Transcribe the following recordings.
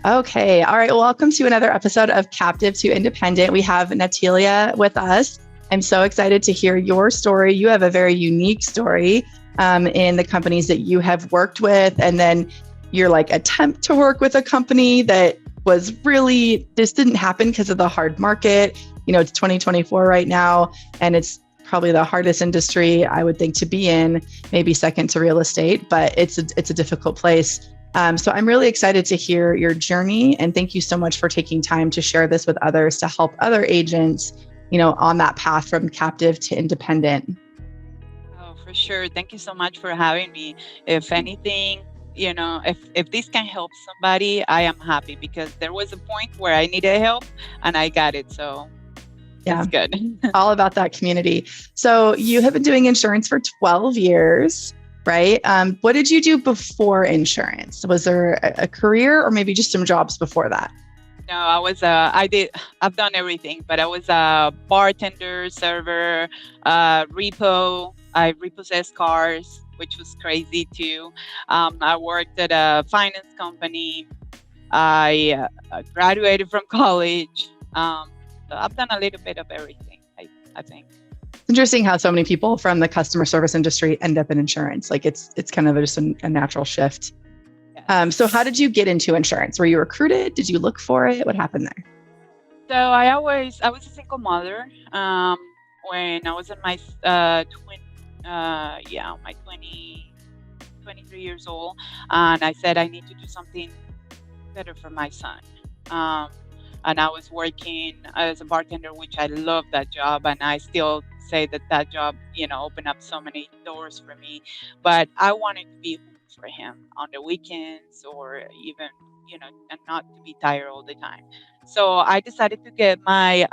Okay. All right. Welcome to another episode of Captive to Independent. We have Natalia with us. I'm so excited to hear your story. You have a very unique story in the companies that you have worked with. And then your attempt to work with a company that was really, this didn't happen because of the hard market. It's 2024 right now, and it's probably the hardest industry I would think to be in, maybe second to real estate, but it's a difficult place. So I'm really excited to hear your journey, and thank you so much for taking time to share this with others to help other agents, on that path from captive to independent. Oh, for sure. Thank you so much for having me. If anything, if this can help somebody, I am happy because there was a point where I needed help and I got it. So Yeah, it's good. all about that community. So you have been doing insurance for 12 years, right? What did you do before insurance? Was there a career or maybe just some jobs before that? No, I've done everything, but I was a bartender, server, repo. I repossessed cars, which was crazy too. I worked at a finance company. I graduated from college. So I've done a little bit of everything, I think. Interesting how so many people from the customer service industry end up in insurance. It's kind of just a natural shift. Yes. So how did you get into insurance? Were you recruited? Did you look for it? What happened there? So I was a single mother when I was in my my 23 years old, and I said I need to do something better for my son. Um, and I was working as a bartender, which I love that job, and I still say that job, opened up so many doors for me. But I wanted to be home for him on the weekends, or even, and not to be tired all the time. So I decided to get my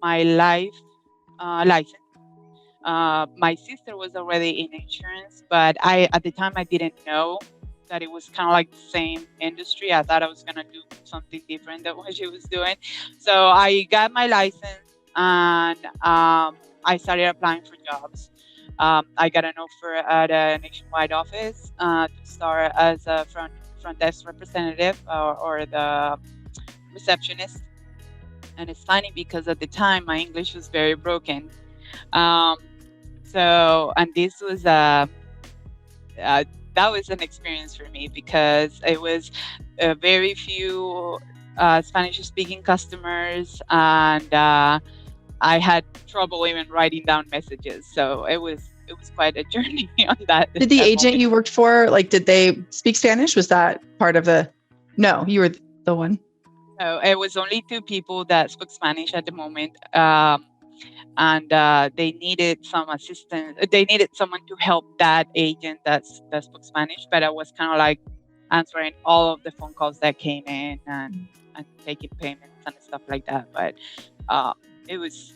life license. My sister was already in insurance, but at the time I didn't know that it was kind of like the same industry. I thought I was gonna do something different than what she was doing. So I got my license, and I started applying for jobs. I got an offer at a nationwide office to start as a front desk representative, or the receptionist. And it's funny because at the time my English was very broken. Um, and this was uh, that was an experience for me because it was very few Spanish-speaking customers, and I had trouble even writing down messages. So it was quite a journey on that. Did the that agent moment. you worked for, did they speak Spanish? Was that part of the, no, you were the one. So it was only two people that spoke Spanish at the moment. And they needed some assistance. They needed someone to help that agent that spoke Spanish, but I was kind of like answering all of the phone calls that came in, and taking payments and stuff like that. But uh, it was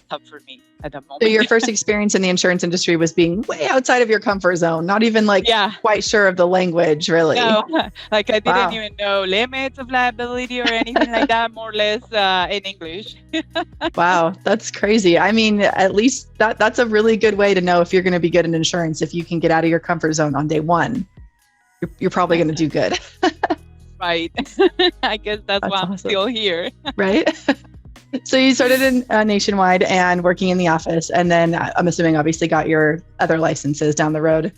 tough for me at that So your moment. first experience in the insurance industry was being way outside of your comfort zone, not even Yeah. quite sure of the language, really. No, like I didn't Wow. even know limits of liability or anything like that, more or less in English. Wow, that's crazy. I mean, at least that's a really good way to know if you're going to be good in insurance. If you can get out of your comfort zone on day one, you're probably going to do good. Right. I guess that's why I'm awesome. still here. Right? So you started in Nationwide and working in the office, and then I'm assuming obviously got your other licenses down the road.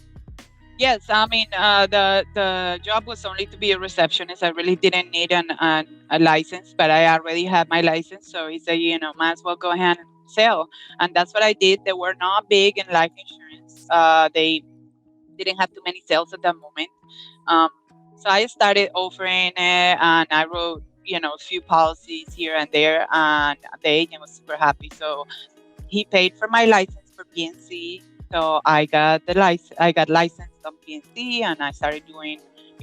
Yes, I mean, the job was only to be a receptionist. I really didn't need a license, but I already had my license. So he said, might as well go ahead and sell. And that's what I did. They were not big in life insurance. They didn't have too many sales at that moment. Um, so I started offering it, and I wrote, a few policies here and there, and the agent was super happy. So he paid for my license for PNC. So I got licensed on PNC, and I started doing,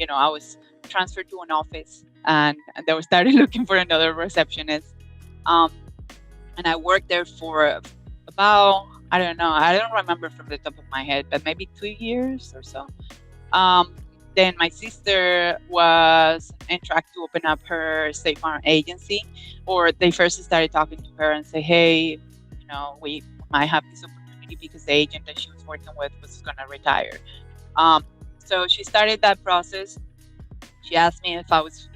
I was transferred to an office, and they were started looking for another receptionist. Um, and I worked there for about, I don't know, I don't remember from the top of my head, but maybe 2 years or so. Um, then my sister was in track to open up her State Farm agency, or they first started talking to her and say, hey, we might have this opportunity because the agent that she was working with was going to retire. So she started that process. She asked me if I was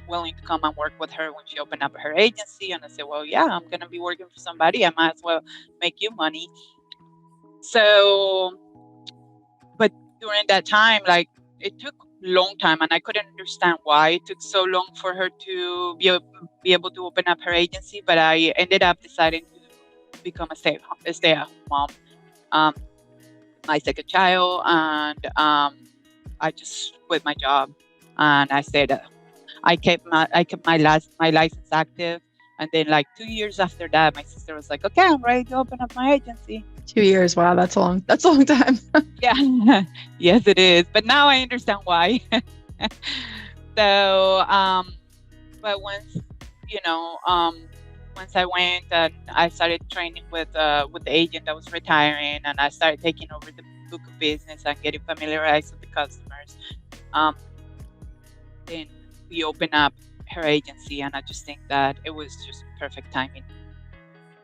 willing to come and work with her when she opened up her agency. And I said, well, yeah, I'm going to be working for somebody. I might as well make you money. So, but during that time, like, it took long time, and I couldn't understand why it took so long for her to be able to open up her agency. But I ended up deciding to become a stay-at-home mom. Um, my second child, and I just quit my job, and I said I kept my license active. And then, like 2 years after that, my sister was like, "Okay, I'm ready to open up my agency." 2 years. Wow, that's long. That's a long time. Yeah, yes, it is. But now I understand why. So, but once you know, once I went and I started training with the agent that was retiring, and I started taking over the book of business and getting familiarized with the customers. Then we opened up her agency, and I just think that it was just perfect timing.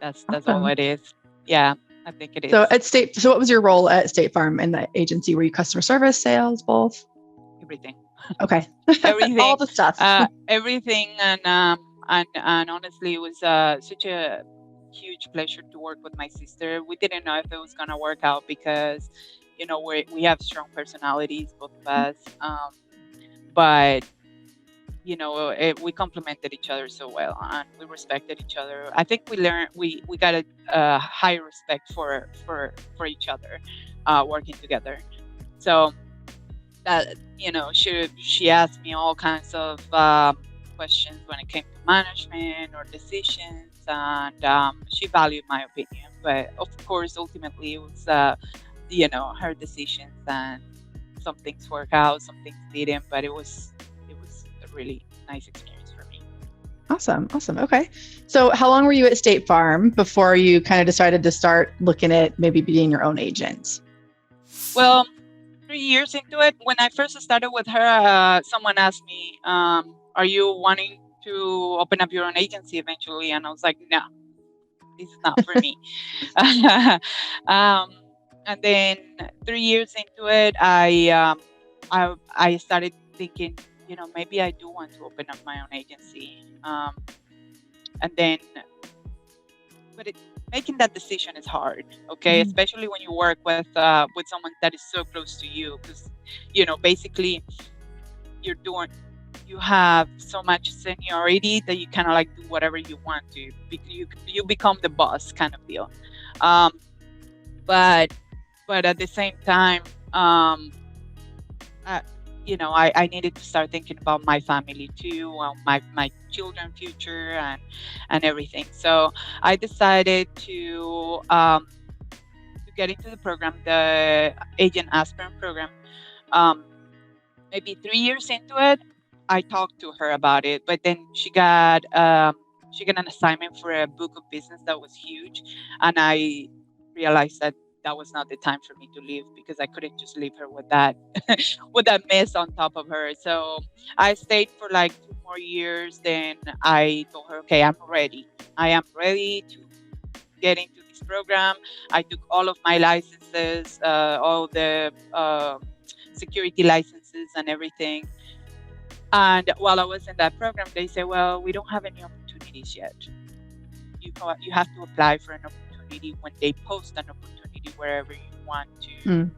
That's all Awesome. it is. Yeah, I think it is. So what was your role at State Farm in the agency? Were you customer service, sales, both? Everything. Okay. Everything. All the stuff. Everything, and honestly, it was such a huge pleasure to work with my sister. We didn't know if it was gonna work out because, we have strong personalities, both of us. But we complemented each other so well, and we respected each other. I think we got a high respect for each other, working together. So that she asked me all kinds of questions when it came to management or decisions, and she valued my opinion. But of course, ultimately, it was her decisions, and some things work out, some things didn't. But it was a really nice experience for me. Awesome. Okay. So how long were you at State Farm before you kind of decided to start looking at maybe being your own agent? Well, 3 years into it, when I first started with her, someone asked me, are you wanting to open up your own agency eventually? And I was like, no, this is not for me. And then 3 years into it, I started thinking, maybe I do want to open up my own agency. And then, but making that decision is hard, okay? Mm-hmm. Especially when you work with someone that is so close to you, because basically you have so much seniority that you kind of like do whatever you want to. You become the boss, kind of deal. But at the same time, I needed to start thinking about my family too, my children's future, and everything. So I decided to get into the program, the agent aspirant program. Maybe 3 years into it, I talked to her about it, but then she got an assignment for a book of business that was huge, and I realized that was not the time for me to leave, because I couldn't just leave her with that with that mess on top of her. So I stayed for like 2 more years. Then I told her, okay, I'm ready. I am ready to get into this program. I took all of my licenses, all the security licenses and everything. And while I was in that program, they said, well, we don't have any opportunities yet. You have to apply for an opportunity when they post an opportunity wherever you want to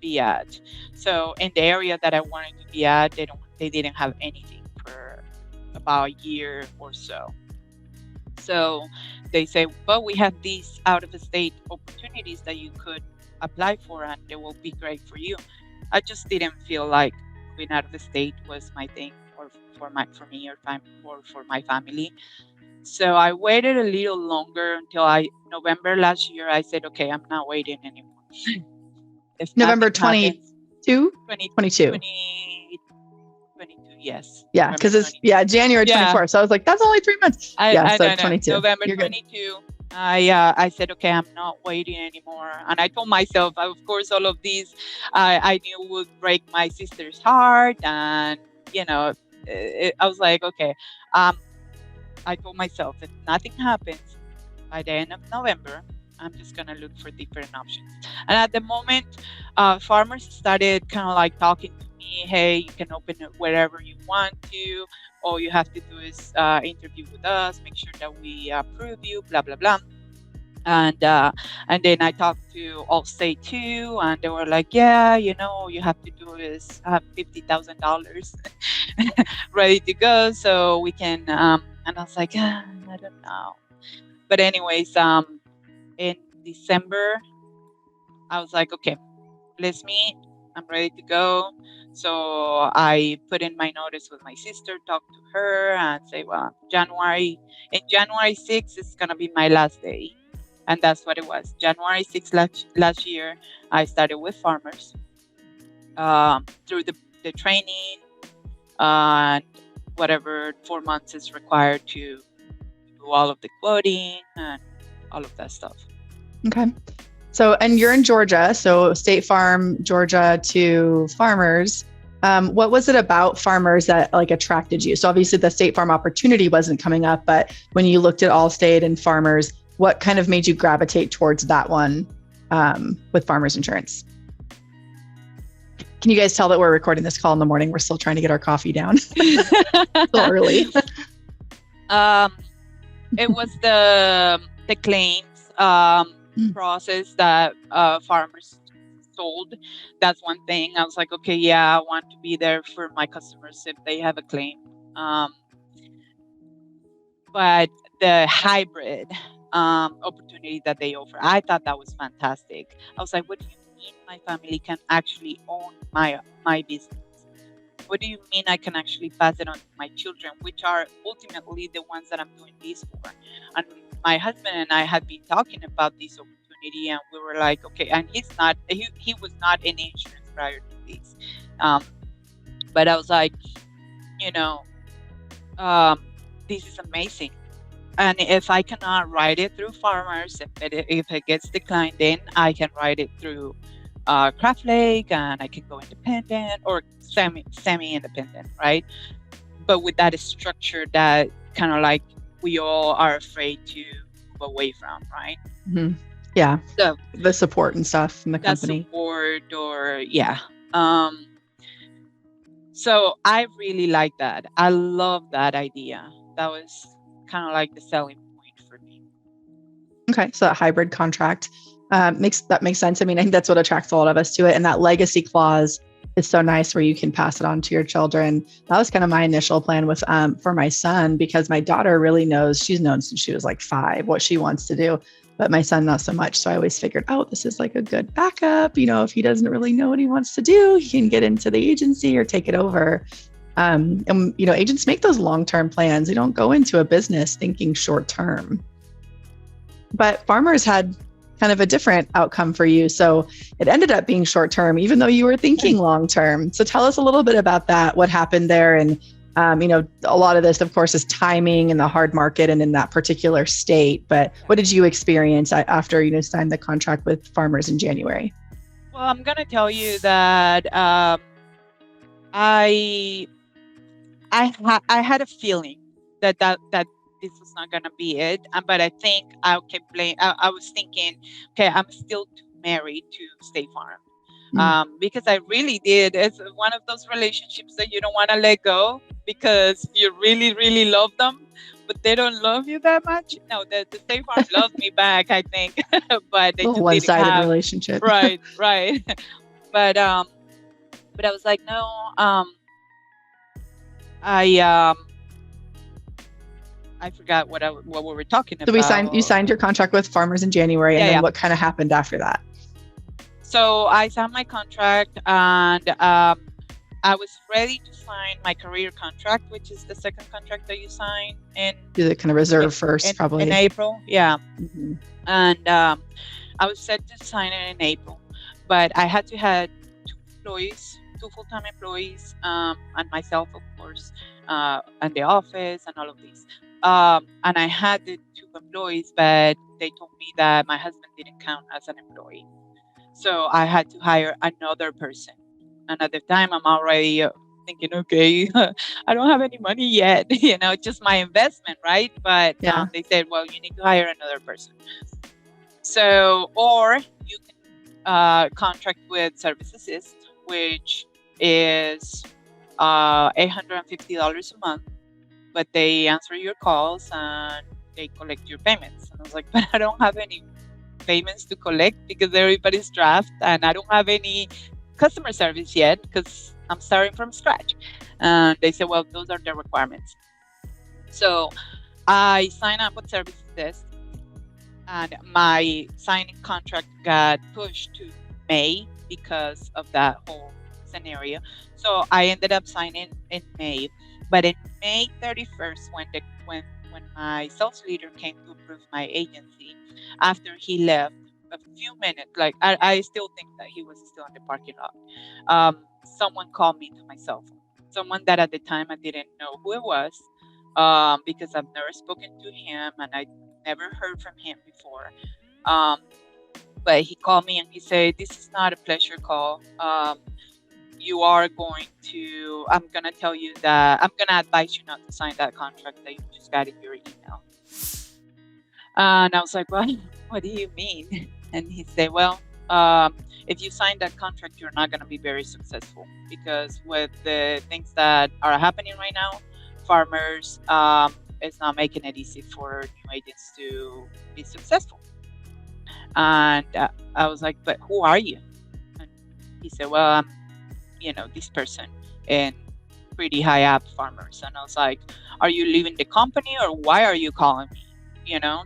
be at. So in the area that I wanted to be at, they didn't have anything for about a year or so. So they say, but we have these out of the state opportunities that you could apply for, and they will be great for you. I just didn't feel like being out of the state was my thing, or for me or for my family. So I waited a little longer until November last year. I said, okay, I'm not waiting anymore. If November nothing happens, 22? 22, yes. Yeah, because it's January 24th. So I was like, that's only 3 months. I so know, 22. November You're 22. Good. I said, okay, I'm not waiting anymore. And I told myself, of course, all of these I knew would break my sister's heart. And, I was like, okay, I told myself, if nothing happens by the end of November, I'm just going to look for different options. And at the moment, farmers started kind of like talking to me, hey, you can open it wherever you want to. All you have to do is interview with us, make sure that we approve you, blah blah blah. And then I talked to Allstate too, and they were like, yeah, you have to do is have $50,000 ready to go, so we can. And I was like, I don't know. But anyways, in December, I was like, okay, let's meet. I'm ready to go. So I put in my notice with my sister, talked to her, and say, well, January 6th is gonna be my last day. And that's what it was. January 6th last year, I started with Farmers through the training and whatever 4 months is required to do all of the quoting and all of that stuff. Okay. So, and you're in Georgia, so State Farm, Georgia to Farmers. What was it about Farmers that like attracted you? So obviously the State Farm opportunity wasn't coming up, but when you looked at Allstate and Farmers, what kind of made you gravitate towards that one with Farmers Insurance? Can you guys tell that we're recording this call in the morning? We're still trying to get our coffee down. Still early. It was the claims process that Farmers sold. That's one thing. I was like, okay, yeah, I want to be there for my customers if they have a claim. But the hybrid opportunity that they offer, I thought that was fantastic. I was like, what do you mean my family can actually own my business? What do you mean I can actually pass it on to my children, which are ultimately the ones that I'm doing this for? And my husband and I had been talking about this opportunity, and we were like, okay, and he was not in insurance prior to this. But I was like, this is amazing. And if I cannot write it through Farmers, if it gets declined, then I can write it through Craft Lake, and I can go independent or semi-independent, right? But with that structure that kind of like we all are afraid to move away from, right? Mm-hmm. Yeah. So the support and stuff from the company. Support So I really like that. I love that idea. That was kind of like the selling point for me. Okay, so that hybrid contract makes sense. I mean, I think that's what attracts a lot of us to it. And that legacy clause is so nice, where you can pass it on to your children. That was kind of my initial plan with for my son, because my daughter really knows, she's known since she was like 5 what she wants to do, but my son not so much. So I always figured, this is like a good backup. If he doesn't really know what he wants to do, he can get into the agency or take it over. And agents make those long-term plans. They don't go into a business thinking short-term. But Farmers had kind of a different outcome for you. So it ended up being short-term, even though you were thinking long-term. So tell us a little bit about that, what happened there. And, a lot of this, of course, is timing and the hard market and in that particular state. But what did you experience after you signed the contract with Farmers in January? Well, I'm going to tell you that I had a feeling that this was not going to be it. But I think I was thinking, okay, I'm still too married to State Farm. Because I really did. It's one of those relationships that you don't want to let go because you really, really love them, but they don't love you that much. No, the State Farm loves me back, I think, but they just one-sided relationship. Right. But I was like, no. I forgot what we were talking about. So you signed your contract with Farmers in January, and then what kind of happened after that? So I signed my contract, and I was ready to sign my career contract, which is the second contract that you sign in. Do the kind of reserve first, probably in April, yeah. Mm-hmm. And I was set to sign it in April, but I had to have 2 full-time employees, and myself, of course, and the office and all of these. And I had the 2 employees, but they told me that my husband didn't count as an employee. So I had to hire another person. And at the time, I'm already thinking, okay, I don't have any money yet, just my investment, right? But they said, well, you need to hire another person. So, or you can contract with Service Assist, which is $850 a month, but they answer your calls and they collect your payments. And I was like, but I don't have any payments to collect because everybody's draft, and I don't have any customer service yet because I'm starting from scratch. And they said, well, those are the requirements. So I signed up with services desk, and my signing contract got pushed to May because of that whole scenario. So I ended up signing in May. But in May 31st, when my sales leader came to approve my agency, after he left a few minutes, like I still think that he was still in the parking lot. Someone called me to my cell phone. Someone that at the time I didn't know who it was, because I've never spoken to him and I never heard from him before. Um, but he called me and he said, "This is not a pleasure call. You are going to, I'm going to tell you that I'm going to advise you not to sign that contract that you just got in your email." And I was like, "Well, what do you mean?" And he said, "Well, if you sign that contract, you're not going to be very successful because with the things that are happening right now, farmers, it's not making it easy for new agents to be successful." And I was like, "But who are you?" And he said, "Well, I'm, this person and pretty high up farmers." And I was like, "Are you leaving the company or why are you calling me?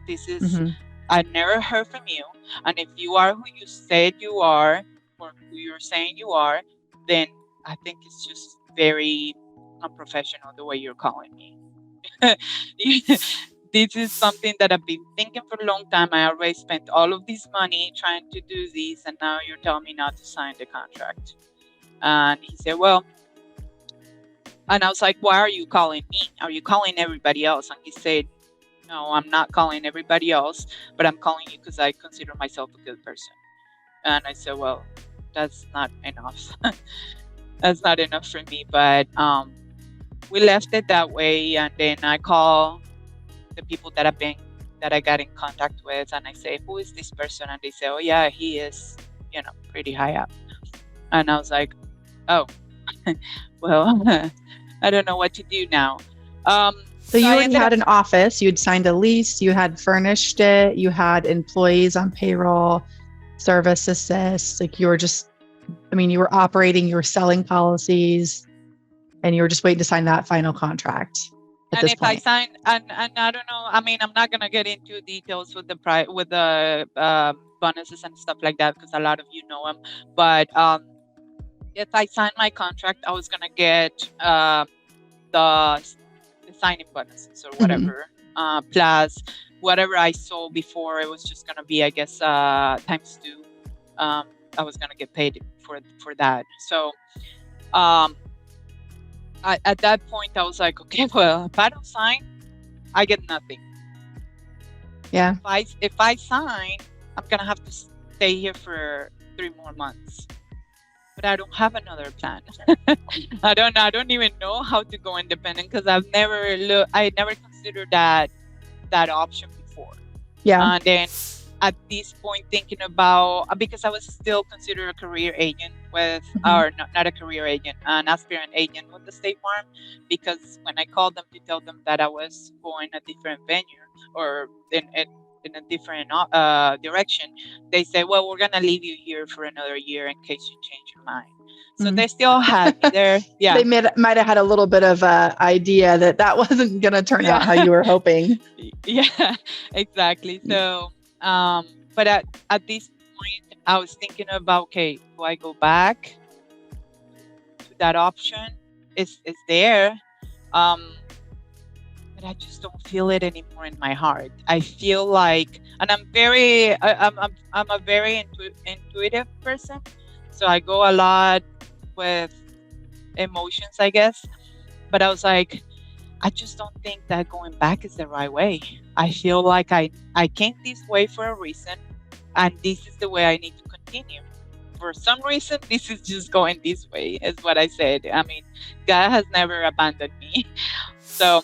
This is, Mm-hmm. I never heard from you. And if you are who you said you are or who you're saying you are, then I think it's just very unprofessional the way you're calling me." This is something that I've been thinking for a long time. I already spent all of this money trying to do this, and now you're telling me not to sign the contract. And he said, "Well," and I was like, "Why are you calling me? Are you calling everybody else?" And he said, "No, I'm not calling everybody else, but I'm calling you because I consider myself a good person." And I said, "Well, that's not enough. That's not enough for me." But we left it that way, and then I call the people that I got in contact with, and I say, "Who is this person?" And they say, "Oh yeah, he is, pretty high up." And I was like, "Oh, well, I don't know what to do now." Um, So so you I already ended had up, an office, you'd signed a lease, you had furnished it, you had employees on payroll, service assists, like you were just, I mean, you were operating, you were selling policies, and you were just waiting to sign that final contract at and this if I point. sign, and I don't know, I mean, I'm not gonna get into details with the bonuses and stuff like that because a lot of you know them. But if I sign my contract, I was gonna get the the signing bonuses or Mm-hmm. whatever, plus whatever I sold before. It was just gonna be, I guess, times two. Um, I was gonna get paid for that. So um, at that point, I was like, okay, well, if I don't sign, I get nothing. Yeah. If I sign, I'm gonna have to stay here for 3 more months. But I don't have another plan. I don't even know how to go independent because I never considered that option before. Yeah. And then at this point, thinking about, because I was still considered a career agent with, Mm-hmm. or not a career agent, an aspirant agent with the State Farm, because when I called them to tell them that I was going a different venue or in a different direction, they say, "Well, we're gonna leave you here for another year in case you change your mind." So Mm. they still had me there. Yeah. They might have had a little bit of a idea that wasn't going to turn out how Yeah. you were hoping. Yeah, exactly. So, but at this point, I was thinking about, okay, do I go back to that option? Is there? Um, but I just don't feel it anymore in my heart. I feel like, and I'm a very intuitive person, so I go a lot with emotions, I guess. But I was like, I just don't think that going back is the right way. I feel like I came this way for a reason, and this is the way I need to continue. For some reason, this is just going this way, is what I said. I mean, God has never abandoned me. So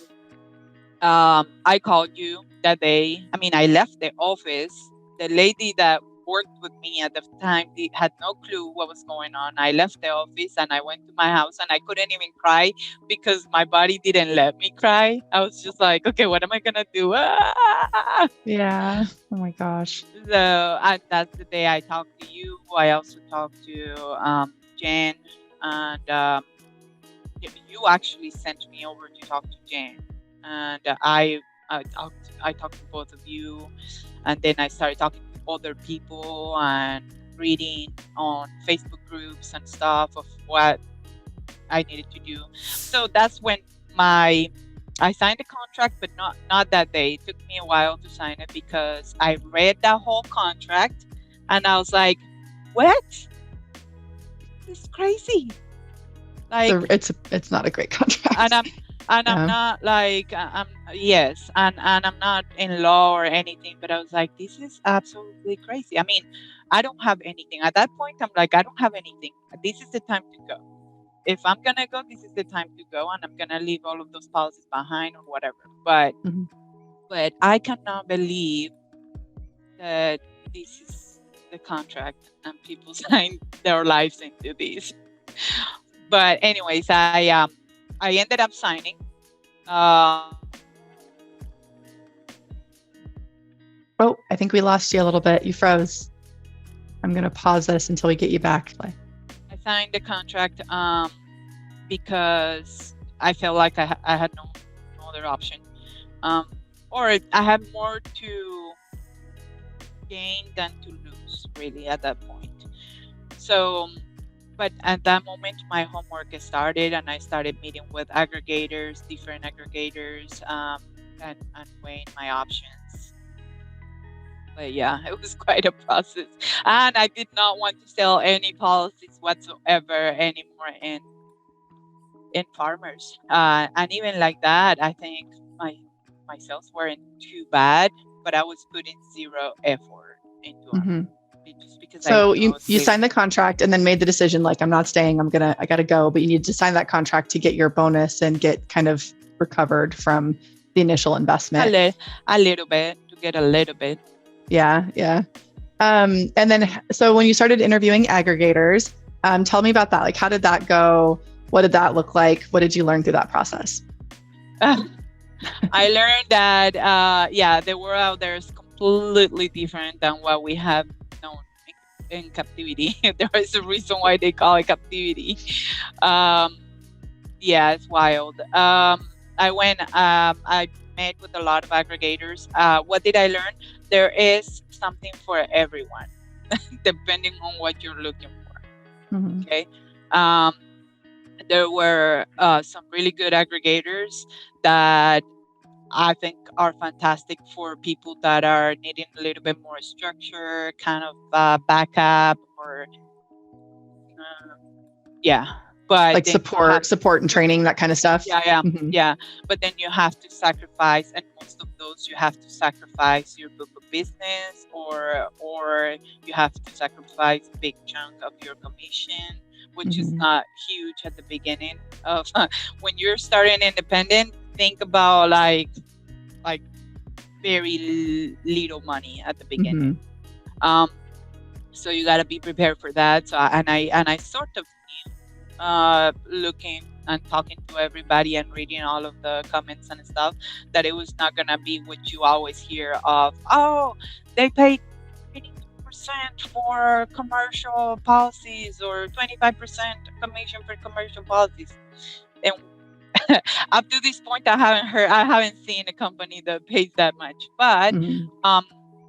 I called you that day. I mean, I left the office. The lady that worked with me at the time, they had no clue what was going on. I left the office and I went to my house and I couldn't even cry because my body didn't let me cry. I was just like, okay, what am I gonna do? Ah! Yeah. Oh my gosh. So that's the day I talked to you. I also talked to Jen, and you actually sent me over to talk to Jen, and I talked to both of you, and then I started talking to other people and reading on Facebook groups and stuff of what I needed to do. So that's when I signed the contract, but not that day. It took me a while to sign it because I read that whole contract and I was like, "What? This is crazy!" Like, It's not a great contract. and I'm Yeah. not like I'm yes, and I'm not in law or anything, but I was like, "This is absolutely crazy." I mean, I don't have anything at that point. I'm like, I don't have anything. This is the time to go. If I'm gonna go, this is the time to go, and I'm gonna leave all of those policies behind or whatever. But Mhm. I cannot believe that this is the contract and people sign their lives into this. But anyways, I ended up signing. Oh, I think we lost you a little bit. You froze. I'm going to pause this until we get you back. I signed the contract because I felt like I had no other option, or I had more to gain than to lose, really, at that point. So, but at that moment, my homework started, and I started meeting with aggregators, different aggregators, and weighing my options. But yeah, it was quite a process, and I did not want to sell any policies whatsoever anymore in farmers. And even like that, I think my sales weren't too bad, but I was putting zero effort into them. Just because So you signed the contract and then made the decision, like, I'm not staying, I got to go, but you need to sign that contract to get your bonus and get kind of recovered from the initial investment. A little bit, to get a little bit. Yeah. Yeah. And then, so when you started interviewing aggregators, tell me about that. Like, how did that go? What did that look like? What did you learn through that process? I learned that, the world out there is completely different than what we have known in captivity. There is a reason why they call it captivity. It's wild. I met with a lot of aggregators. What did I learn? There is something for everyone, depending on what you're looking for. Mm-hmm. Okay. There were some really good aggregators that I think are fantastic for people that are needing a little bit more structure, kind of backup, or but like support and training, that kind of stuff. Yeah. But then you have to sacrifice, and most of those you have to sacrifice your book of business, or you have to sacrifice a big chunk of your commission, which is not huge at the beginning of when you're starting independent. Think about like very little money at the beginning. So you got to be prepared for that. So I sort of knew, looking and talking to everybody and reading all of the comments and stuff, that it was not gonna be what you always hear of. Oh, they pay 22% for commercial policies or 25% commission for commercial policies, and up to this point, I haven't seen a company that pays that much. But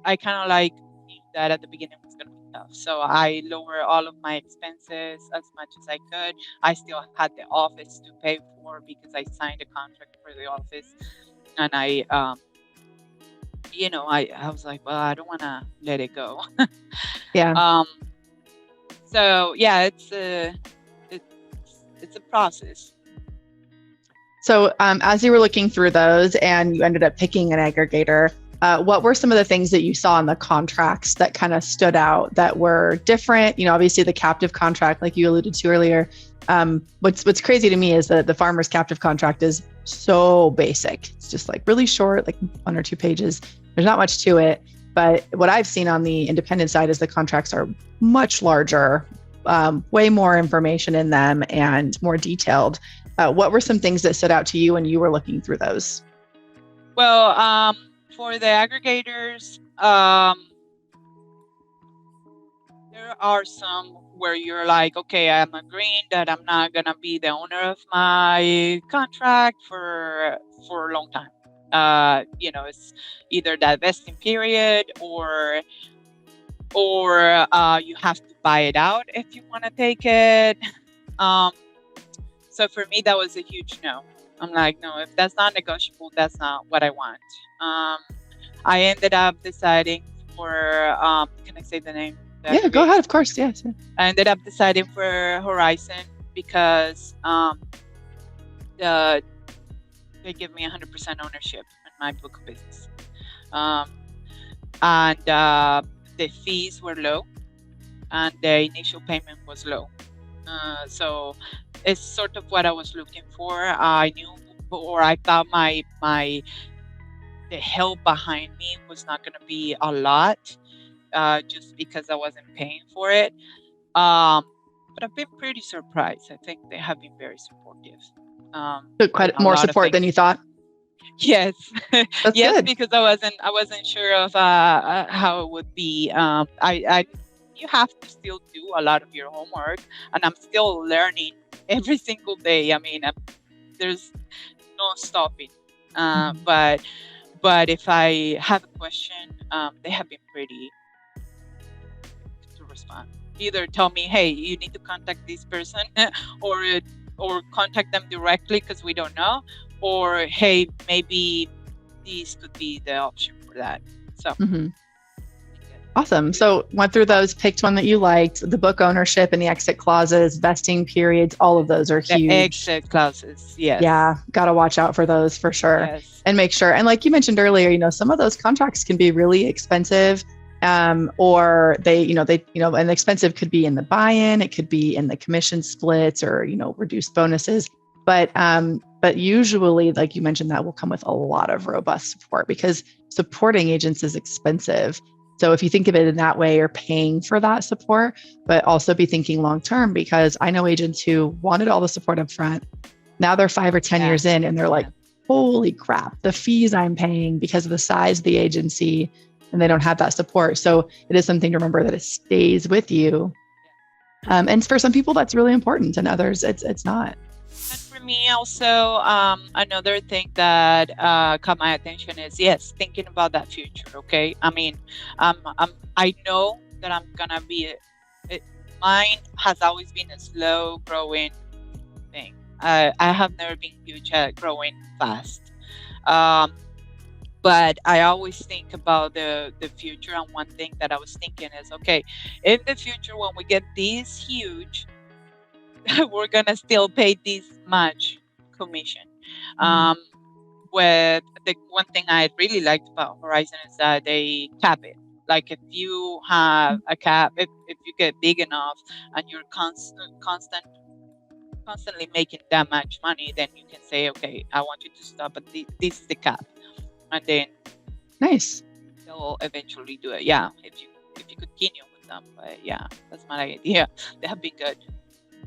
I kind of like knew that at the beginning was going to be tough, so I lowered all of my expenses as much as I could. I still had the office to pay for because I signed a contract for the office, and I was like, well, I don't want to let it go. Yeah. So yeah, it's a process. So as you were looking through those and you ended up picking an aggregator, what were some of the things that you saw in the contracts that kind of stood out that were different? Obviously the captive contract, like you alluded to earlier. What's crazy to me is that the farmer's captive contract is so basic. It's just like really short, like 1 or 2 pages. There's not much to it. But what I've seen on the independent side is the contracts are much larger, way more information in them and more detailed. What were some things that stood out to you when you were looking through those? Well, for the aggregators, there are some where you're like, okay, I'm agreeing that I'm not gonna be the owner of my contract for a long time. It's either that vesting period or you have to buy it out if you want to take it. So for me, that was a huge no. I'm like, no, if that's not negotiable, that's not what I want. I ended up deciding for, can I say the name? Yeah, go ahead. Of course. Yes. Yeah. I ended up deciding for Horizon because they give me 100% ownership in my book of business. And the fees were low and the initial payment was low. So it's sort of what I was looking for. I knew, or I thought the help behind me was not going to be a lot, just because I wasn't paying for it. But I've been pretty surprised. I think they have been very supportive. So quite more support than you thought. Yes, That's yes, good. because I wasn't sure of how it would be. You have to still do a lot of your homework, and I'm still learning every single day. I mean, there's no stopping. But if I have a question, they have been pretty to respond. Either tell me, hey, you need to contact this person, or contact them directly because we don't know, or hey, maybe this could be the option for that. So awesome. So went through those, picked one that you liked. The book ownership and the exit clauses, vesting periods, all of those are huge. The exit clauses, yes. Yeah, got to watch out for those for sure. Yes. And make sure. And like you mentioned earlier, some of those contracts can be really expensive, or and expensive could be in the buy-in, it could be in the commission splits or, reduced bonuses. But usually, like you mentioned, that will come with a lot of robust support because supporting agents is expensive. So if you think of it in that way, you're paying for that support, but also be thinking long-term, because I know agents who wanted all the support up front. Now they're 5 or 10 years in and they're like, holy crap, the fees I'm paying because of the size of the agency, and they don't have that support. So it is something to remember that it stays with you. And for some people that's really important, and others it's not. And for me also, another thing that caught my attention is, yes, thinking about that future. Okay, I mean, I know that I'm gonna be. Mine has always been a slow growing thing. I have never been huge at growing fast. But I always think about the future, and one thing that I was thinking is, okay, in the future when we get this huge, we're gonna still pay this much commission. With the one thing I really liked about Horizon is that they cap it. Like if you have a cap, if you get big enough and you're constantly making that much money, then you can say, okay, I want you to stop at this is the cap, and then nice, they'll eventually do it. Yeah, if you continue with them. But yeah, that's my idea. They have been good.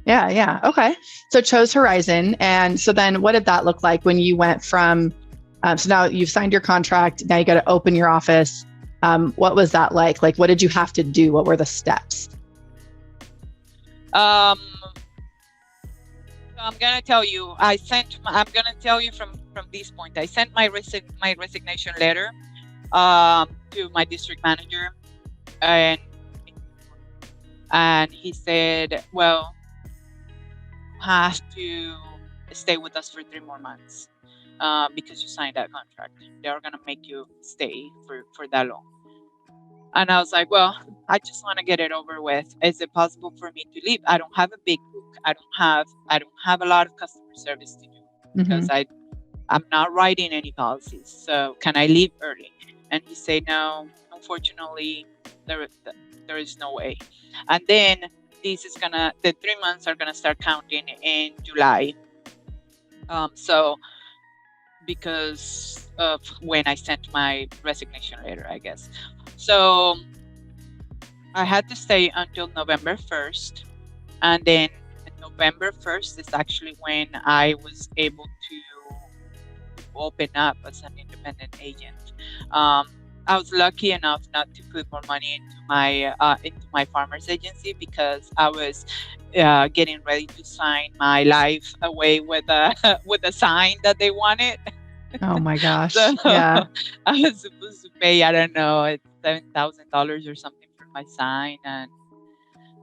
Yeah. Okay. So chose Horizon. And so then what did that look like when you went from, so now you've signed your contract, now you got to open your office. What was that like? Like, what did you have to do? What were the steps? So I'm going to tell you, I'm going to tell you from this point, I sent my resignation letter to my district manager, and he said, well, have to stay with us for 3 more months because you signed that contract. They're going to make you stay for that long. And I was like, well, I just want to get it over with. Is it possible for me to leave? I don't have a big book. I don't have a lot of customer service to do because I'm not writing any policies. So can I leave early? And he said, no, unfortunately, there is no way. And then the 3 months are gonna start counting in July. So because of when I sent my resignation letter, I guess. So I had to stay until November 1st. And then November 1st is actually when I was able to open up as an independent agent. I was lucky enough not to put more money into my farmers agency because I was getting ready to sign my life away with a with a sign that they wanted. Oh my So gosh. Yeah. I was supposed to pay, I don't know, it's $7,000 or something for my sign, and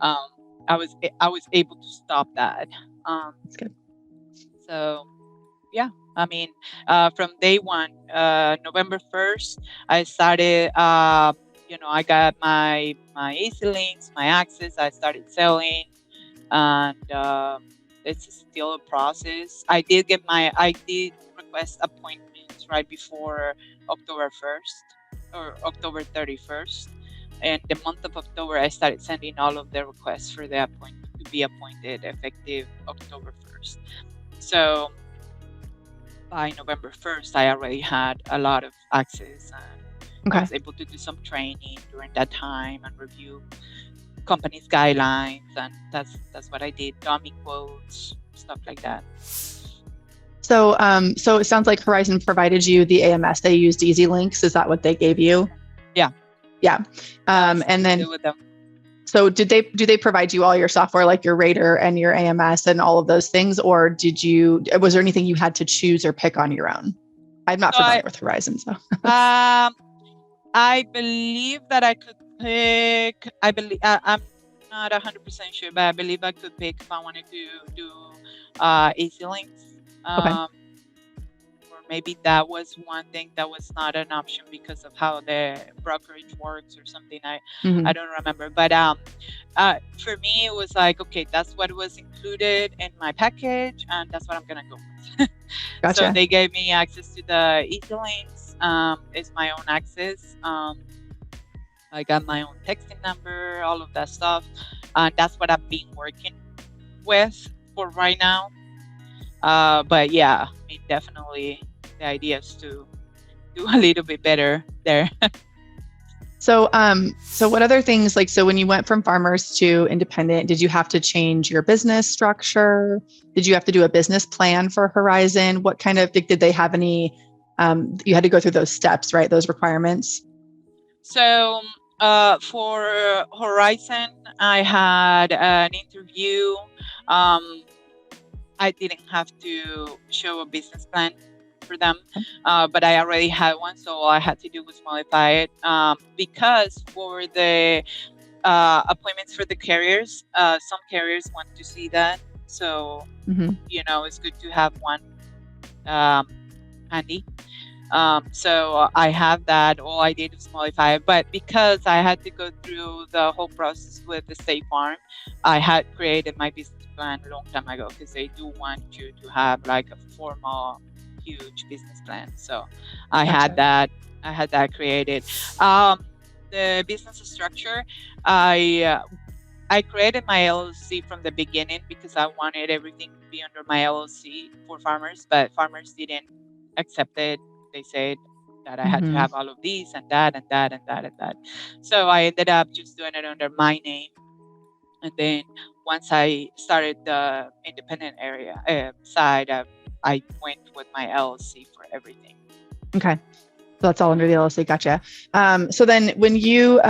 um, I was able to stop that. That's good. So yeah, I mean, from day one, November 1st, I started. I got my Easy Links, my Access. I started selling, and it's still a process. I did request appointments right before October 1st or October 31st. And the month of October, I started sending all of the requests for the appointment to be appointed effective October 1st. So by November 1st, I already had a lot of access, and I Okay. was able to do some training during that time and review companies' guidelines, and that's what I did. Dummy quotes, stuff like that. So it sounds like Horizon provided you the AMS. They used Easy Links. Is that what they gave you? Yeah. Yeah. And then, with them. so do they provide you all your software, like your Rater and your AMS and all of those things, or was there anything you had to choose or pick on your own? I'm not familiar with Horizon, so. I believe that I could pick. I'm not 100% sure, but I believe I could pick if I wanted to do Easy Links. Okay. Or maybe that was one thing that was not an option because of how the brokerage works or something. I don't remember, but for me it was like, okay, that's what was included in my package, and that's what I'm gonna go with. Gotcha. So they gave me access to the Easy Links. It's my own access. I got my own texting number, all of that stuff, and that's what I've been working with for right now. But yeah, I mean, definitely the idea is to do a little bit better there. So what other things, like, so when you went from farmers to independent, did you have to change your business structure? Did you have to do a business plan for Horizon? What kind of, did they have any, you had to go through those steps, right? Those requirements? So for Horizon, I had an interview. I didn't have to show a business plan for them, but I already had one, so all I had to do was modify it. Because for the appointments for the carriers, some carriers want to see that, so it's good to have one handy. So I have that. All I did was modify it, but because I had to go through the whole process with the State Farm, I had created my business plan a long time ago because they do want you to have like a formal, huge business plan. So I had that. I had that created. The business structure, I created my LLC from the beginning because I wanted everything to be under my LLC for farmers, but farmers didn't accept it. They said that I had to have all of these and that and that and that and that. So I ended up just doing it under my name. And then once I started the independent area side, I went with my LLC for everything. Okay. So that's all under the LLC. Gotcha. So then when you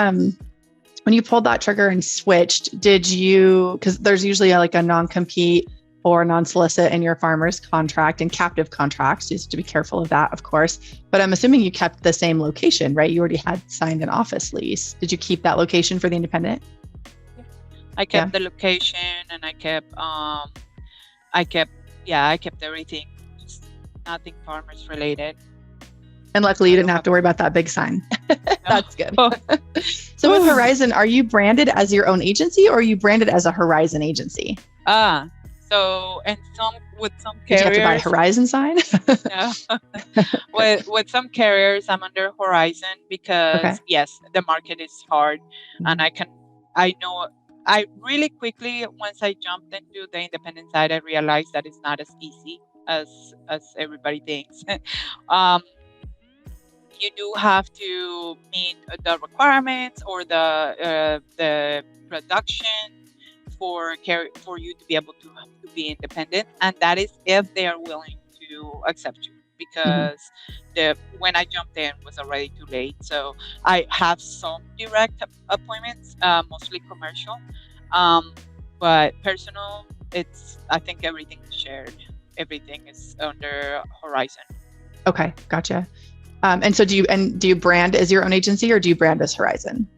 pulled that trigger and switched, because there's usually like a non-compete or non-solicit in your farmer's contract and captive contracts. You have to be careful of that, of course. But I'm assuming you kept the same location, right? You already had signed an office lease. Did you keep that location for the independent? Yeah. I kept the location, and I kept everything, just nothing farmers related. And luckily you didn't have to worry about that big sign. That's good. So with Horizon, are you branded as your own agency, or are you branded as a Horizon agency? So with some carriers, did you have to buy a Horizon sign? No. with some carriers, I'm under Horizon because yes, the market is hard, and I really quickly, once I jumped into the independent side, I realized that it's not as easy as everybody thinks. you do have to meet the requirements or the production for you to be able to be independent, and that is if they are willing to accept you. Because when I jumped in was already too late. So I have some direct appointments, mostly commercial, but personal. I think everything is shared. Everything is under Horizon. Okay, gotcha. And so do you brand as your own agency, or do you brand as Horizon?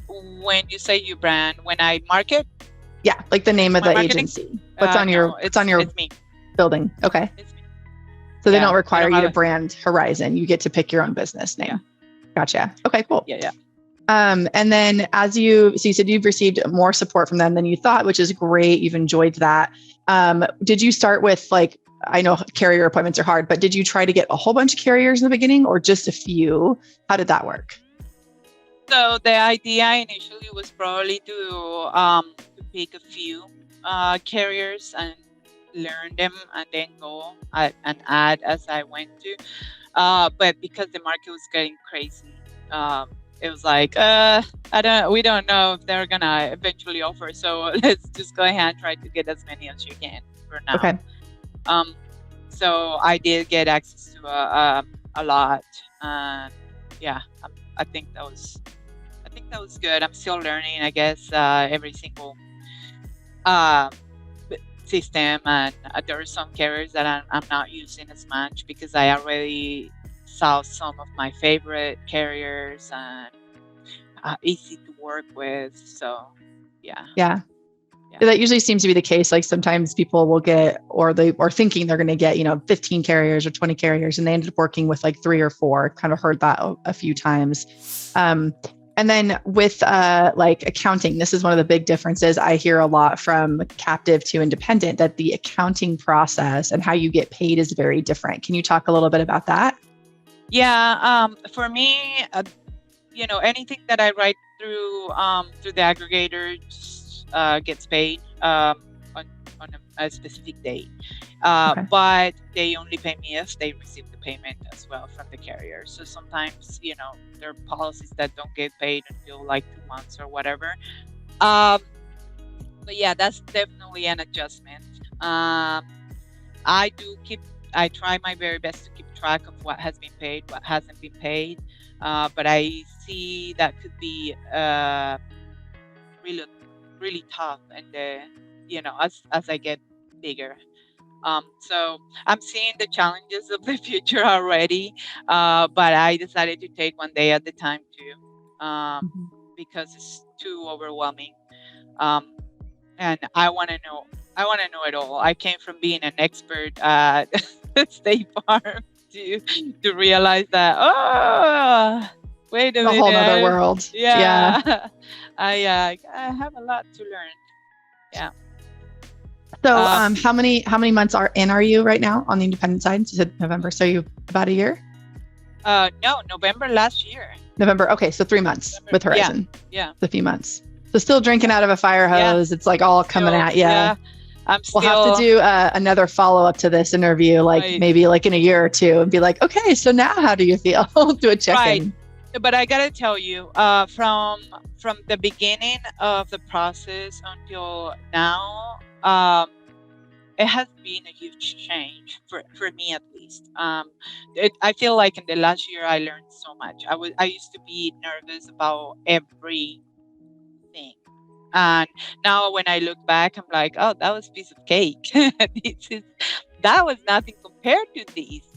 When you say you brand, when I market? Yeah, like the name of the agency. What's on your it's me. building? Okay. It's me. So they don't require you to brand Horizon. You get to pick your own business name. Yeah. Gotcha. Okay, cool. Yeah. And then you said you've received more support from them than you thought, which is great. You've enjoyed that. Did you start with, like, I know carrier appointments are hard, but did you try to get a whole bunch of carriers in the beginning or just a few? How did that work? So the idea initially was probably to pick a few carriers and learn them and then go and add as I went to. But because the market was getting crazy, it was like, we don't know if they're gonna eventually offer. So let's just go ahead and try to get as many as you can for now. Okay. So I did get access to a lot. Yeah, I think that was good. I'm still learning, I guess, every single system, and there are some carriers that I'm not using as much because I already saw some of my favorite carriers and easy to work with. So yeah. That usually seems to be the case. Like sometimes people will get, or thinking they're going to get, 15 carriers or 20 carriers, and they ended up working with like 3 or 4. Kind of heard that a few times. And then with like accounting, this is one of the big differences I hear a lot from captive to independent, that the accounting process and how you get paid is very different. Can you talk a little bit about that? Yeah. For me, anything that I write through the aggregator gets paid on a specific date. Okay. But they only pay me if they receive the payment as well from the carrier. So sometimes, there are policies that don't get paid until like 2 months or whatever. But yeah, that's definitely an adjustment. I try my very best to keep track of what has been paid, what hasn't been paid. But I see that could be really, really tough, and as I get bigger. So I'm seeing the challenges of the future already, but I decided to take one day at a time too, because it's too overwhelming. And I want to know it all. I came from being an expert at State Farm to realize that, wait a minute, a whole other world. Yeah. I have a lot to learn. Yeah. So how many months are you right now on the independent side? You said November. So you about a year? No, November last year. November. Okay. So 3 months with Horizon. Yeah. It's a few months. So still drinking out of a fire hose. Yeah. It's like all coming at you. Yeah. We'll have to do another follow-up to this interview, like maybe like in a year or two, and be like, okay, so now how do you feel? Do a check-in. Right. But I gotta tell you, from the beginning of the process until now, it has been a huge change for me, at least. I feel like in the last year I learned so much. I used to be nervous about everything, and now when I look back, I'm like, oh, that was a piece of cake. That was nothing compared to these.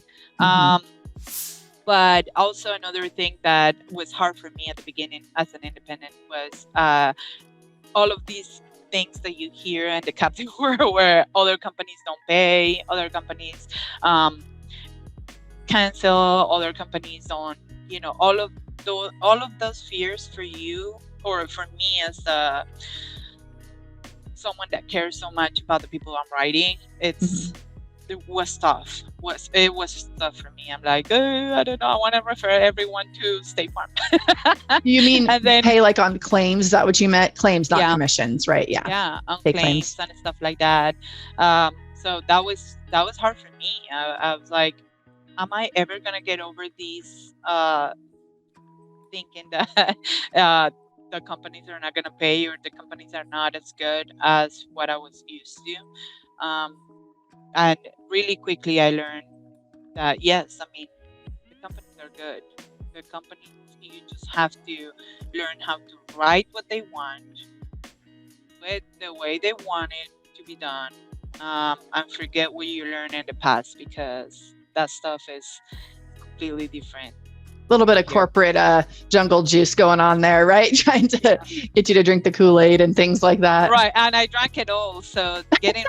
But also another thing that was hard for me at the beginning as an independent was all of these things that you hear in the captive world, where other companies don't pay, other companies cancel, other companies don't, all of those fears for you or for me as someone that cares so much about the people I'm writing. It was tough. It was tough for me. I'm like, I don't know. I want to refer everyone to State Farm. You mean and then, pay like on claims? Is that what you meant? Claims, not commissions, right? Yeah. Yeah, on claims and stuff like that. So that was hard for me. I was like, am I ever gonna get over these thinking that the companies are not gonna pay, or the companies are not as good as what I was used to. And really quickly I learned that yes, I mean, the companies are good. The companies, you just have to learn how to write what they want, with the way they want it to be done, and forget what you learned in the past, because that stuff is completely different A little bit of here. corporate jungle juice going on there, right? Trying to Yeah. get you to drink the Kool-Aid and things like that. Right, and I drank it all, so getting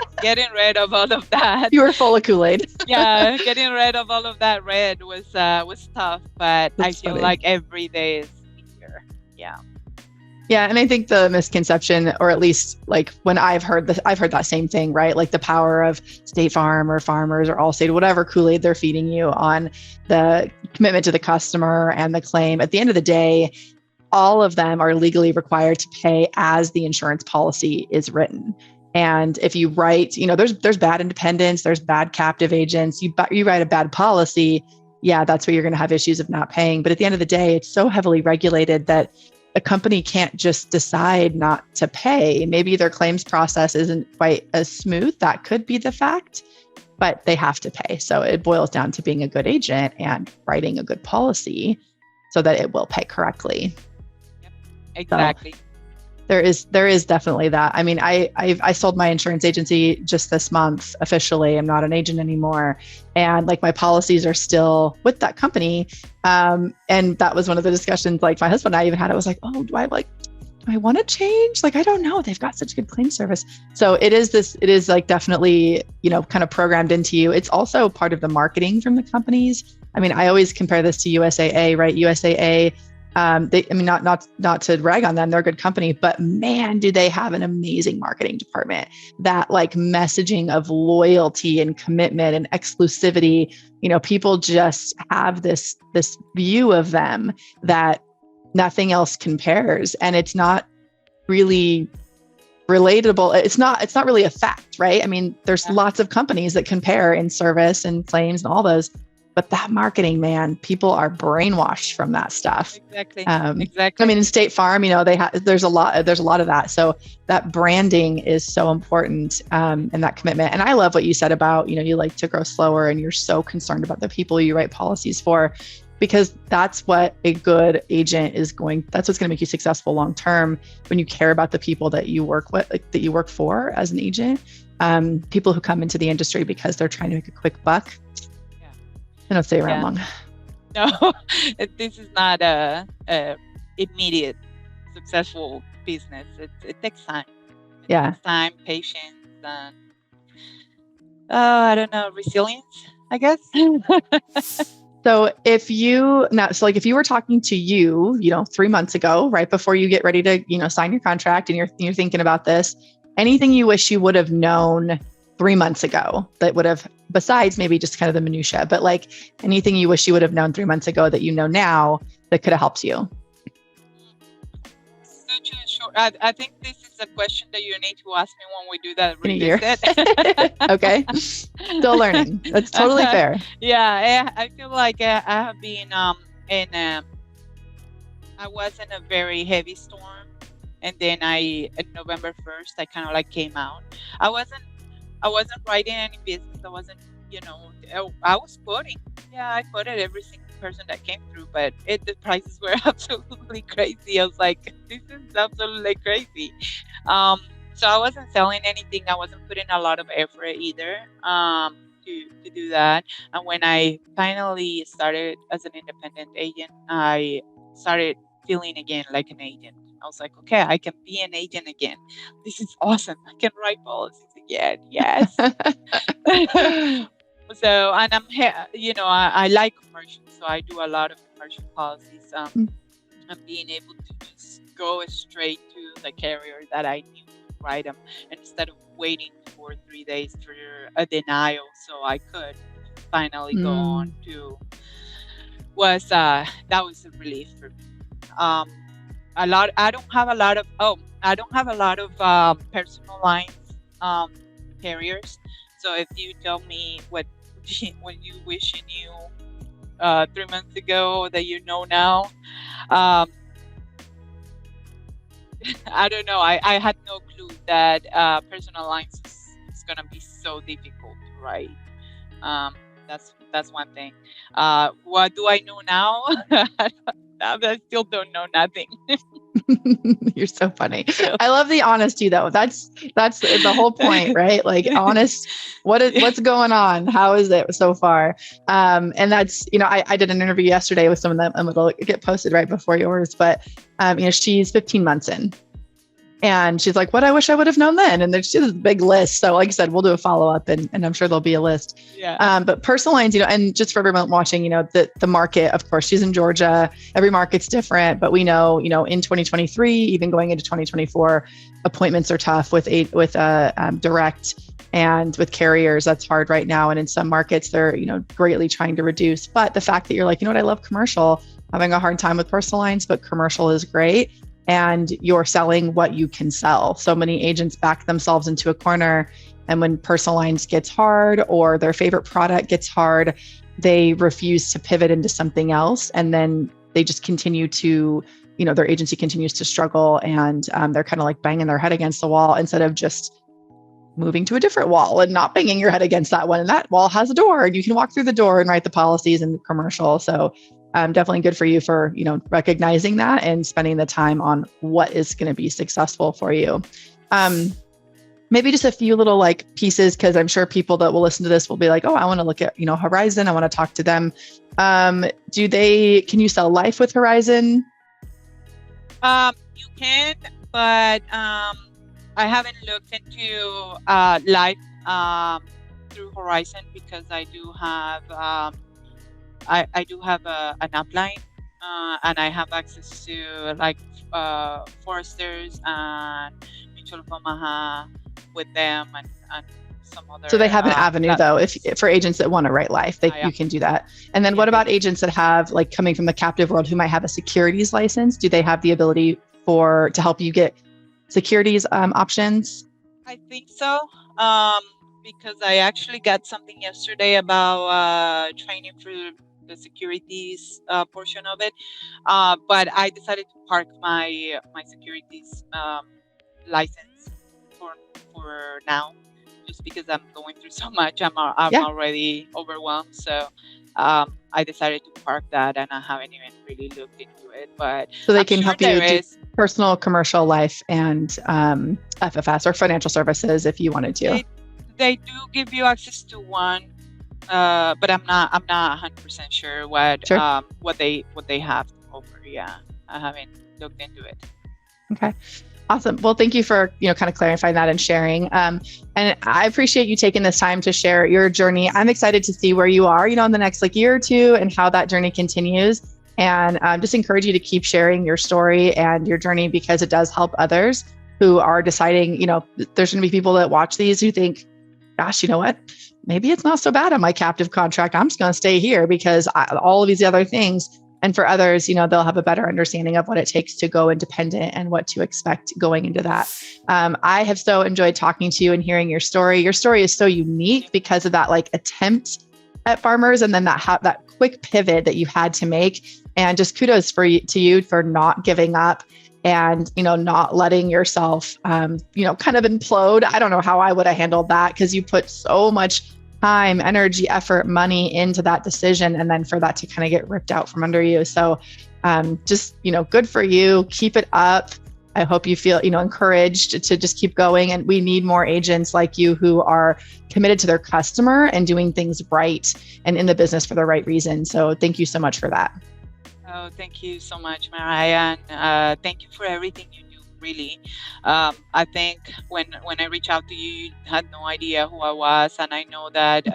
rid of all of that. You were full of Kool-Aid. Yeah, getting rid of all of that red was tough, but I That's feel funny. like every day is easier. Yeah. Yeah, and I think the misconception, or at least like when I've heard that same thing, right? Like the power of State Farm or Farmers or Allstate, whatever Kool-Aid they're feeding you on the commitment to the customer and the claim. At the end of the day, all of them are legally required to pay as the insurance policy is written. And if you write, there's bad independents, there's bad captive agents. You write a bad policy, yeah, that's where you're going to have issues of not paying. But at the end of the day, it's so heavily regulated that a company can't just decide not to pay. Maybe their claims process isn't quite as smooth. That could be the fact, but they have to pay. So it boils down to being a good agent and writing a good policy so that it will pay correctly. Yep. Exactly. So there is definitely that. I mean, I sold my insurance agency just this month officially. I'm not an agent anymore, and like my policies are still with that company. And that was one of the discussions. Like my husband and I even had. It was like, oh, do I want to change? Like, I don't know. They've got such good claim service. So it is like definitely, kind of programmed into you. It's also part of the marketing from the companies. I mean, I always compare this to USAA, right? USAA. Not to rag on them, they're a good company, but man, do they have an amazing marketing department. That like messaging of loyalty and commitment and exclusivity, people just have this view of them that nothing else compares. And it's not really relatable. It's not really a fact, right? I mean, there's lots of companies that compare in service and claims and all those. But that marketing, man, people are brainwashed from that stuff. Exactly. I mean, in State Farm, there's a lot of that. So that branding is so important, and that commitment. And I love what you said about, you like to grow slower, and you're so concerned about the people you write policies for, because that's what a good agent that's what's going to make you successful long term, when you care about the people that you work with, like, that you work for as an agent. People who come into the industry because they're trying to make a quick buck. I don't stay around long. No, this is not a immediate successful business. It takes time. It takes time, patience, and I don't know, resilience, I guess. So if you were talking to you, 3 months ago, right before you get ready to, sign your contract, and you're thinking about this, anything you wish you would have known 3 months ago that would have, besides maybe just kind of the minutia, but like anything you wish you would have known 3 months ago that you know now that could have helped you? Such a short. I think this is a question that you need to ask me when we do that in a year. revisit. Okay, still learning. That's totally fair. Yeah, I feel like I have been I was in a very heavy storm, and then on November 1st, I kind of like came out. I wasn't writing any business. I wasn't, I was quoting. Yeah, I quoted every single person that came through, but the prices were absolutely crazy. I was like, this is absolutely crazy. So I wasn't selling anything. I wasn't putting a lot of effort either to do that. And when I finally started as an independent agent, I started feeling again like an agent. I was like, okay, I can be an agent again. This is awesome. I can write policies again. Yes. So, and I like commercial, so I do a lot of commercial policies. And being able to just go straight to the carrier that I knew to write them, instead of waiting 2 or 3 days for a denial, so I could finally go on to that was a relief for me. I don't have a lot of personal lines carriers. So if you tell me which you wish you knew 3 months ago that you know now. Um, I don't know. I had no clue that personal lines is gonna be so difficult, right? Um, that's one thing. What do I know now? I still don't know nothing. You're so funny. So, I love the honesty though. That's the whole point, right? Like honest, what's going on? How is it so far? And that's, I did an interview yesterday with someone that it'll get posted right before yours, but she's 15 months in. And she's like, what I wish I would have known then. And there's just a big list. So like I said, we'll do a follow-up and I'm sure there'll be a list. Yeah. But personal lines, and just for everyone watching, the market, of course, she's in Georgia. Every market's different, but we know, in 2023, even going into 2024, appointments are tough with direct and with carriers. That's hard right now. And in some markets, they're, greatly trying to reduce. But the fact that you're like, you know what, I love commercial, having a hard time with personal lines, but commercial is great. And you're selling what you can sell. So many agents back themselves into a corner. And when personal lines gets hard or their favorite product gets hard, they refuse to pivot into something else. And then they just continue to, their agency continues to struggle and they're kind of like banging their head against the wall instead of just moving to a different wall and not banging your head against that one. And that wall has a door and you can walk through the door and write the policies and the commercial. So definitely good for you for, recognizing that and spending the time on what is going to be successful for you. Maybe just a few little pieces, because I'm sure people that will listen to this will be like, oh, I want to look at, Horizon. I want to talk to them. Can you sell life with Horizon? You can, but I haven't looked into life through Horizon because I do have I do have an upline, and I have access to Foresters and Mutual of Omaha with them and some other. So they have an avenue though, if for agents that want to write life, you can do that. And then what about agents that have coming from the captive world who might have a securities license? Do they have the ability to help you get securities options? I think so. Because I actually got something yesterday about training for the securities portion of it, but I decided to park my securities license for now, just because I'm going through so much. I'm already overwhelmed, so I decided to park that, and I haven't even really looked into it. But so they can help you do personal, commercial, life, and FFS or financial services if you wanted to. They do give you access to one, but I'm not 100% sure what they have to offer. Yeah, I haven't looked into it. Okay, awesome. Well, thank you for kind of clarifying that and sharing. And I appreciate you taking this time to share your journey. I'm excited to see where you are, in the next year or two, and how that journey continues. And just encourage you to keep sharing your story and your journey, because it does help others who are deciding. There's going to be people that watch these who think, gosh, you know what? Maybe it's not so bad on my captive contract. I'm just going to stay here because all of these other things. And for others, they'll have a better understanding of what it takes to go independent and what to expect going into that. I have so enjoyed talking to you and hearing your story. Your story is so unique because of that attempt at farmers, and then that quick pivot that you had to make. And just kudos to you for not giving up and, not letting yourself, kind of implode. I don't know how I would have handled that, because you put so much time, energy, effort, money into that decision, and then for that to kind of get ripped out from under you. So just, good for you. Keep it up. I hope you feel, encouraged to just keep going. And we need more agents like you who are committed to their customer and doing things right and in the business for the right reason. So thank you so much for that. Oh, thank you so much, Mariah. And thank you for everything you do, really. I think when I reached out to you, you had no idea who I was. And I know that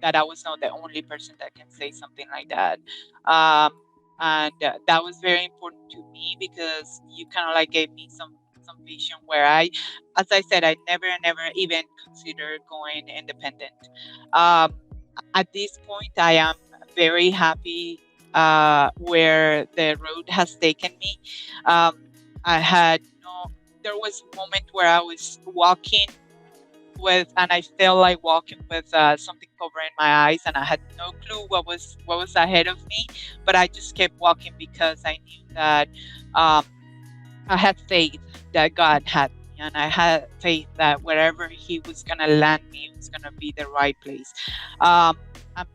I was not the only person that can say something like that. And that was very important to me, because you kind of gave me some vision where as I said, I never even considered going independent. At this point, I am very happy where the road has taken me. There was a moment where I was walking and I felt like walking with something covering my eyes, and I had no clue what was ahead of me. But I just kept walking because I knew that I had faith that God had me, and I had faith that wherever He was gonna land me, it was gonna be the right place. I'm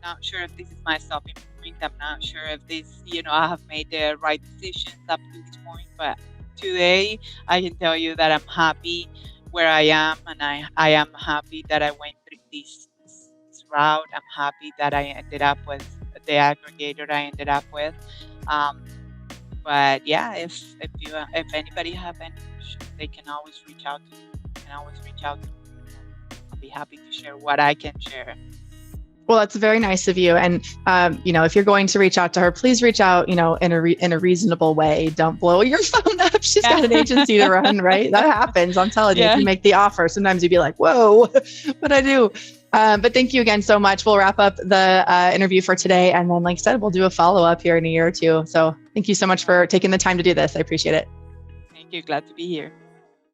not sure if this is my stopping point. I'm not sure if this, I have made the right decisions up to this point. But today, I can tell you that I'm happy where I am, and I am happy that I went through this route. I'm happy that I ended up with the aggregator I ended up with. Um, but yeah, if anybody have any questions, they can always reach out to me. Can always reach out to me. I'll be happy to share what I can share. Well, that's very nice of you. And, if you're going to reach out to her, please reach out, in a reasonable way. Don't blow your phone up. She's got an agency to run, right? That happens. I'm telling you, if you make the offer, sometimes you'd be like, whoa, what'd I do? But thank you again so much. We'll wrap up the interview for today. And then, like I said, we'll do a follow-up here in a year or two. So thank you so much for taking the time to do this. I appreciate it. Thank you. Glad to be here.